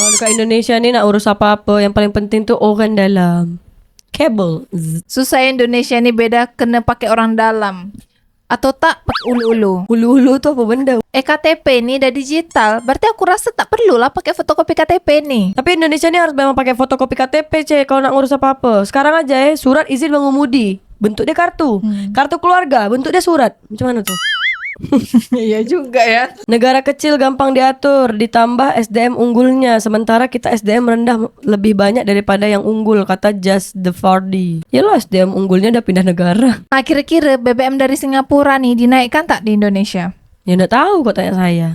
Kalau dekat Indonesia ni nak urus apa-apa, yang paling penting tu orang dalam. Kabel. Susah Indonesia ni beda, kena pakai orang dalam. Atau tak pakai ulu-ulu. Hulu-hulu tu apa benda? KTP ni dah digital, berarti aku rasa tak perlulah pakai fotokopi KTP ni. Tapi Indonesia ni harus memang pakai fotokopi KTP kalau nak ngurus apa-apa. Sekarang aja surat izin mengemudi. Bentuk dia kartu. Kartu keluarga, bentuk dia surat. Macam mana tu? Iya juga ya. Negara kecil gampang diatur, ditambah SDM unggulnya. Sementara kita SDM rendah lebih banyak daripada yang unggul, kata Just the Fardy. Yalah, SDM unggulnya udah pindah negara. Nah, kira-kira BBM dari Singapura nih dinaikkan tak di Indonesia? Ya nggak tahu kok, tanya saya.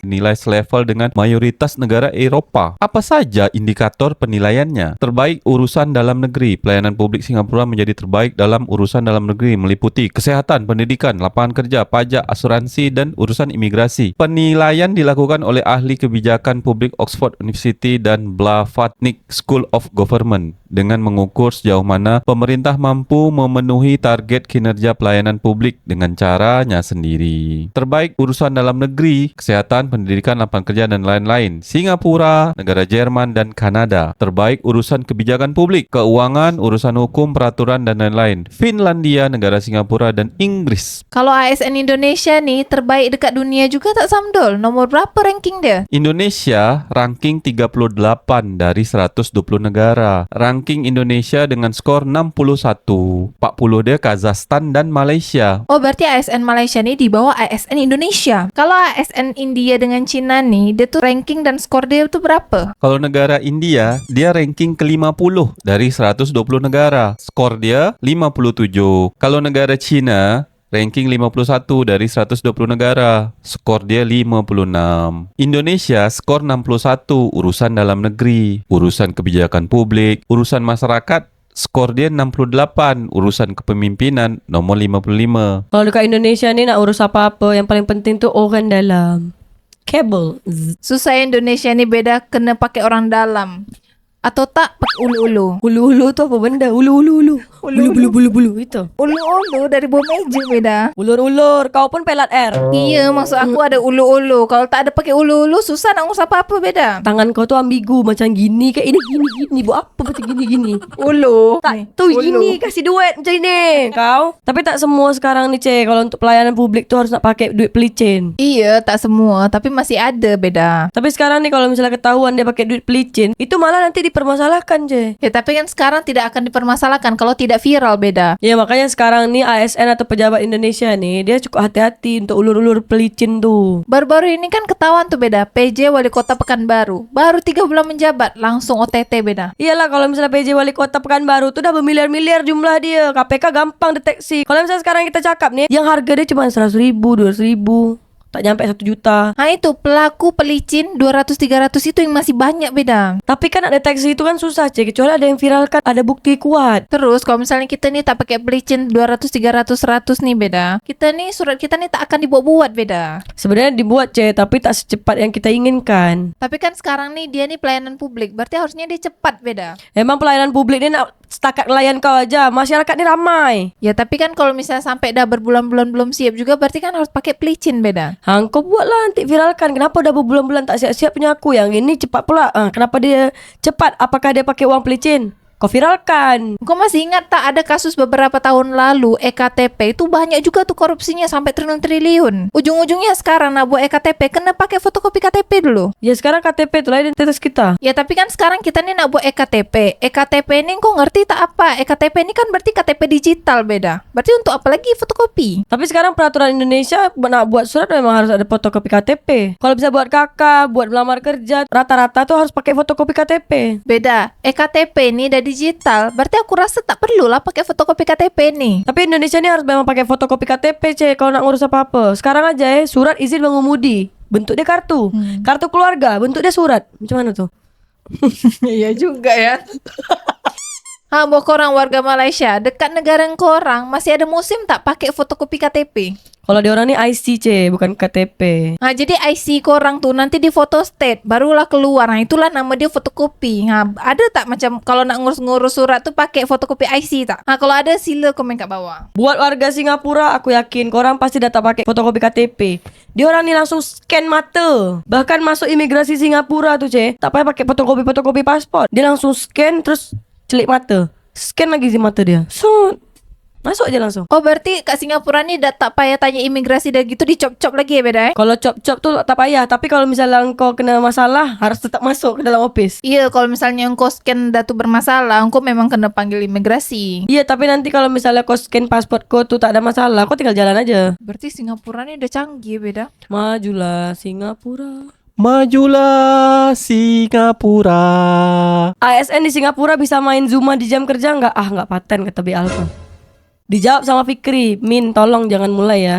Nilai selevel dengan mayoritas negara Eropah. Apa saja indikator penilaiannya? Terbaik urusan dalam negeri. Pelayanan publik Singapura menjadi terbaik dalam urusan dalam negeri meliputi kesehatan, pendidikan, lapangan kerja, pajak, asuransi dan urusan imigrasi. Penilaian dilakukan oleh ahli kebijakan publik Oxford University dan Blavatnik School of Government dengan mengukur sejauh mana pemerintah mampu memenuhi target kinerja pelayanan publik dengan caranya sendiri. Terbaik urusan dalam negeri, kesehatan, pendidikan, lapangan kerja dan lain-lain. Singapura, negara Jerman dan Kanada. Terbaik urusan kebijakan publik, keuangan, urusan hukum, peraturan dan lain-lain. Finlandia, negara Singapura dan Inggris. Kalau ASN Indonesia nih terbaik dekat dunia juga tak Samdol? Nomor berapa ranking dia? Indonesia ranking 38 dari 120 negara. Ranking Indonesia dengan skor 61. 40 dia Kazakhstan dan Malaysia. Oh, berarti ASN Malaysia nih di bawah ASN Indonesia. Kalau ASN India dengan Cina nih, dia tuh ranking dan skor dia tuh berapa? Kalau negara India, dia ranking ke-50 dari 120 negara. Skor dia 57. Kalau negara Cina, ranking 51 dari 120 negara. Skor dia 56. Indonesia skor 61, urusan dalam negeri, urusan kebijakan publik, urusan masyarakat. Skor dia 68, urusan kepemimpinan nomor 55. Kalau dekat Indonesia ni nak urus apa-apa, yang paling penting tu orang dalam. Kabel. Susah Indonesia ni beda, kena pakai orang dalam. Atau tak pakai ulu-ulu. Hulu-hulu tu apa benda? Hulu-hulu. Bulu-bulu itu. Ulu-ulu dari bawah meja beda. Ulur-ulur. Kau pun pelat air. Iya, maksud aku ada ulu-ulu. Kalau tak ada pakai ulu-ulu, susah nak ngurus apa-apa beda. Tangan kau tu ambigu. Macam gini ke? Ini gini. Buat apa macam gini-gini? Ulu. Tak, tu gini. Kasih duit macam ni. Kau. Tapi tak semua sekarang ni, Cik. Kalau untuk pelayanan publik tu harus nak pakai duit pelicin. Iya, tak semua. Tapi masih ada beda. Tapi sekarang ni kalau misalnya ketahuan dia pakai duit pelicin, itu malah nanti dipermasalahkan, Cik. Ya, tapi kan sekarang tidak akan dipermasalahkan kalau tidak viral beda. Ya, makanya sekarang ni ASN atau pejabat Indonesia ni, dia cukup hati-hati untuk ulur-ulur pelicin tu. Baru-baru ini kan ketahuan tuh beda. PJ Wali Kota Pekanbaru. Baru 3 bulan menjabat, langsung OTT beda. Iyalah, kalau misalnya PJ Wali Kota Pekanbaru tu dah bermiliar-miliar jumlah dia. KPK gampang deteksi. Kalau misalnya sekarang kita cakap ni, yang harga dia cuma 100,000, 200,000. Tak nyampe 1 juta. Nah itu pelaku pelicin 200-300 itu yang masih banyak beda. Tapi kan nak deteksi itu kan susah, Cik. Kecuali ada yang viralkan, ada bukti kuat. Terus kalau misalnya kita nih tak pakai pelicin 200-300-100 nih beda, kita nih surat kita nih tak akan dibuat-buat beda. Sebenarnya dibuat, Cik, tapi tak secepat yang kita inginkan. Tapi kan sekarang nih dia nih pelayanan publik, berarti harusnya dia cepat beda. Emang pelayanan publik ni nak setakat layan kau aja. Masyarakat ni ramai. Ya tapi kan kalau misalnya sampai dah berbulan-bulan belum siap juga, berarti kan harus pakai pelicin beda. Hang, kau buatlah nanti viralkan. Kenapa dah berbulan-bulan tak siap-siap punya aku? Yang ini cepat pula. Kenapa dia cepat? Apakah dia pakai uang pelicin? Kau viralkan. Kau masih ingat tak ada kasus beberapa tahun lalu EKTP itu banyak juga tuh korupsinya sampai triliun-triliun. Ujung-ujungnya sekarang nak buat EKTP kena pakai fotokopi KTP dulu. Ya sekarang KTP tu lah identitas kita. Ya tapi kan sekarang kita nih nak buat EKTP. EKTP ini kau ngerti tak apa? EKTP ini kan berarti KTP digital beda. Berarti untuk apa lagi fotokopi? Tapi sekarang peraturan Indonesia nak buat surat memang harus ada fotokopi KTP. Kalau bisa buat kakak, buat melamar kerja, rata-rata tuh harus pakai fotokopi KTP. Beda. EKTP ini dari digital, berarti aku rasa tak perlulah pakai fotokopi KTP nih. Tapi Indonesia ni harus memang pakai fotokopi KTP, Cik, kalau nak ngurus apa-apa. Sekarang aja surat izin mengemudi. Bentuk dia kartu. Kartu keluarga, bentuk dia surat. Macam mana tu? Iya juga ya. Buat korang warga Malaysia, dekat negara korang masih ada musim tak pakai fotokopi KTP? Kalau di orang nih IC bukan KTP. Nah, jadi IC korang tuh nanti di foto state barulah keluar. Nah, itulah nama dia fotokopi. Nah, ada tak macam kalau nak ngurus-ngurus surat tuh pakai fotokopi IC tak? Nah, kalau ada sila komen kat bawah. Buat warga Singapura, aku yakin korang pasti dah tak pakai fotokopi KTP. Dia orang ni langsung scan mata. Bahkan masuk imigrasi Singapura tuh, tak payah pakai fotokopi paspor. Dia langsung scan terus celik mata. Scan lagi si mata dia. So, masuk aja langsung. Oh, berarti kat Singapura ni dah tak payah tanya imigrasi dah gitu dicop-cop lagi ya beda Kalau cop-cop tuh tak payah. Tapi kalau misalnya kau kena masalah, harus tetap masuk ke dalam office. Iya, kalau misalnya engkau scan dah tu bermasalah, engkau memang kena panggil imigrasi. Iya, tapi nanti kalau misalnya kau scan pasport kau tuh tak ada masalah, kau tinggal jalan aja. Berarti Singapura ni udah canggih beda. Majulah Singapura. Majulah Singapura. ASN di Singapura bisa main Zuma di jam kerja nggak? Ah, nggak paten kata B Alpha. Dijawab sama Fikri, Min tolong jangan mulai ya.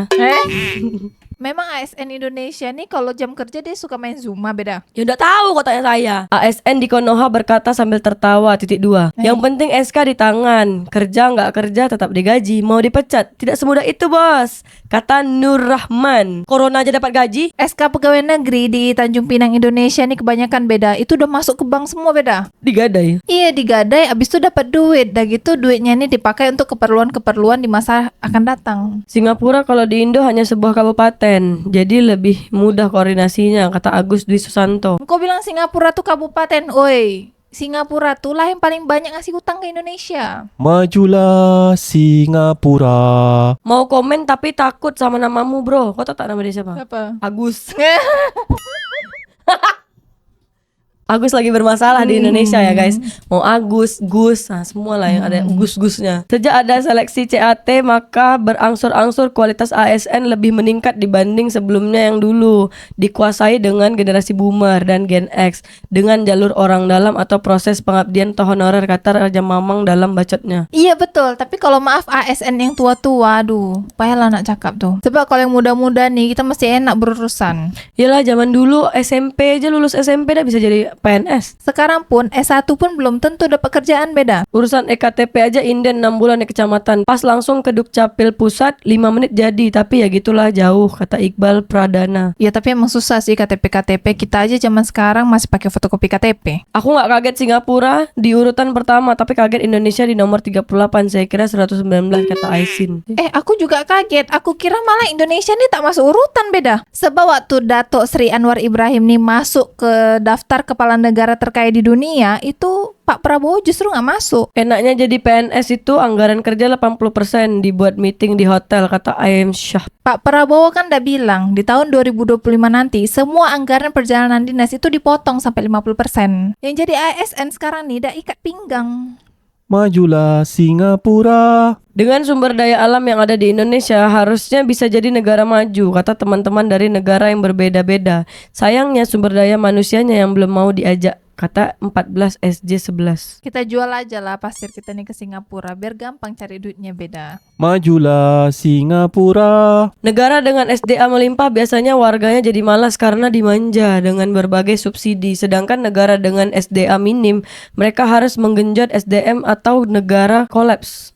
Memang ASN Indonesia nih kalau jam kerja dia suka main Zuma beda. Ya udah tahu kok tanya saya. ASN di Konoha berkata sambil tertawa, .2. Yang penting SK di tangan. Kerja nggak kerja tetap digaji. Mau dipecat tidak semudah itu bos, kata Nur Rahman. Corona aja dapat gaji. SK pegawai negeri di Tanjung Pinang Indonesia nih kebanyakan beda. Itu udah masuk ke bank semua beda. Digadai. Iya, digadai abis itu dapat duit. Dah gitu duitnya ini dipakai untuk keperluan-keperluan di masa akan datang. Singapura kalau di Indo hanya sebuah kabupaten, jadi lebih mudah koordinasinya, kata Agus Dwi Susanto. Kau bilang Singapura tuh kabupaten, oi. Singapura tuh lah yang paling banyak ngasih hutang ke Indonesia. Majulah Singapura. Mau komen tapi takut sama namamu bro. Kau tahu tak nama dia siapa? Apa? Agus. Agus lagi bermasalah di Indonesia ya guys. Mau Agus, Gus, nah semua lah yang ada Gus-Gusnya. Sejak ada seleksi CAT maka berangsur-angsur kualitas ASN lebih meningkat dibanding sebelumnya yang dulu dikuasai dengan generasi boomer dan Gen X dengan jalur orang dalam atau proses pengabdian atau honorer, kata Raja Mamang dalam bacotnya. Iya betul, tapi kalau maaf ASN yang tua-tua, aduh, payahlah nak cakap tuh. Sebab kalau yang muda-muda nih kita masih enak berurusan. Yalah zaman dulu SMP aja, lulus SMP dah bisa jadi PNS. Sekarang pun S1 pun belum tentu dapat kerjaan beda. Urusan EKTP aja inden 6 bulan di kecamatan. Pas langsung ke Dukcapil pusat 5 menit jadi. Tapi ya gitulah jauh, kata Iqbal Pradana. Ya tapi emang susah sih KTP. Kita aja zaman sekarang masih pakai fotokopi KTP. Aku gak kaget Singapura di urutan pertama, tapi kaget Indonesia di nomor 38. Saya kira 119, kata Aisin. Aku juga kaget. Aku kira malah Indonesia nih tak masuk urutan beda. Sebab waktu Datuk Sri Anwar Ibrahim nih masuk ke daftar kepala negara terkaya di dunia, itu Pak Prabowo justru gak masuk. Enaknya jadi PNS itu anggaran kerja 80% dibuat meeting di hotel, kata IM Syah. Pak Prabowo kan udah bilang di tahun 2025 nanti semua anggaran perjalanan dinas itu dipotong sampai 50%. Yang jadi ASN sekarang nih udah ikat pinggang. Majulah Singapura. Dengan sumber daya alam yang ada di Indonesia, harusnya bisa jadi negara maju, kata teman-teman dari negara yang berbeda-beda. Sayangnya sumber daya manusianya yang belum mau diajak, kata 14 SJ11. Kita jual aja lah pasir kita nih ke Singapura biar gampang cari duitnya beda. Majulah Singapura. Negara dengan SDA melimpah biasanya warganya jadi malas karena dimanja dengan berbagai subsidi. Sedangkan negara dengan SDA minim, mereka harus menggenjot SDM atau negara kolaps,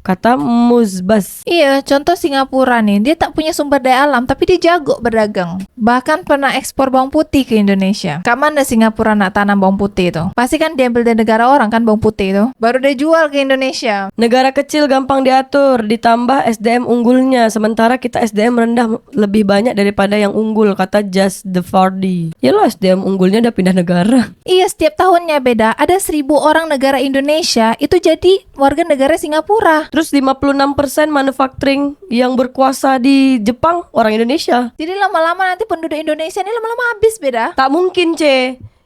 kata Muzbas. Iya, contoh Singapura nih, dia tak punya sumber daya alam tapi dia jago berdagang. Bahkan pernah ekspor bawang putih ke Indonesia. Kak mana Singapura nak tanam bawang putih tuh? Pasti kan diambil dari negara orang kan bawang putih tuh. Baru dia jual ke Indonesia. Negara kecil gampang diatur, ditambah SDM unggulnya. Sementara kita SDM rendah lebih banyak daripada yang unggul, kata Just the Fardy. Ya lo SDM unggulnya udah pindah negara. Iya, setiap tahunnya beda. Ada 1.000 orang negara Indonesia itu jadi warga negara Singapura. Terus 56% manufacturing yang berkuasa di Jepang orang Indonesia. Jadi lama-lama nanti penduduk Indonesia ini lama-lama habis beda. Tak mungkin,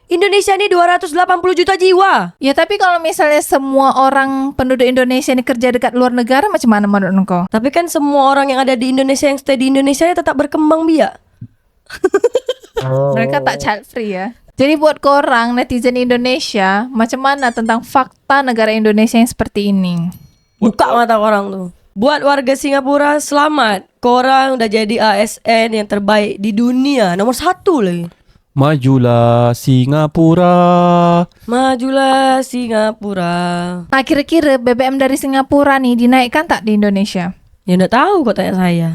Indonesia ini 280 juta jiwa. Ya tapi kalau misalnya semua orang penduduk Indonesia ini kerja dekat luar negara, macam mana menurut engkau? Tapi kan semua orang yang ada di Indonesia yang stay di Indonesia ini tetap berkembang biak. Mereka tak child free ya. Jadi buat korang netizen Indonesia, macam mana tentang fakta negara Indonesia yang seperti ini? Buka mata orang tuh. Buat warga Singapura, selamat. Korang udah jadi ASN yang terbaik di dunia. Nomor 1 lagi. Majulah Singapura. Majulah Singapura. Nah kira-kira BBM dari Singapura nih dinaikkan tak di Indonesia? Ya udah tahu kok tanya saya.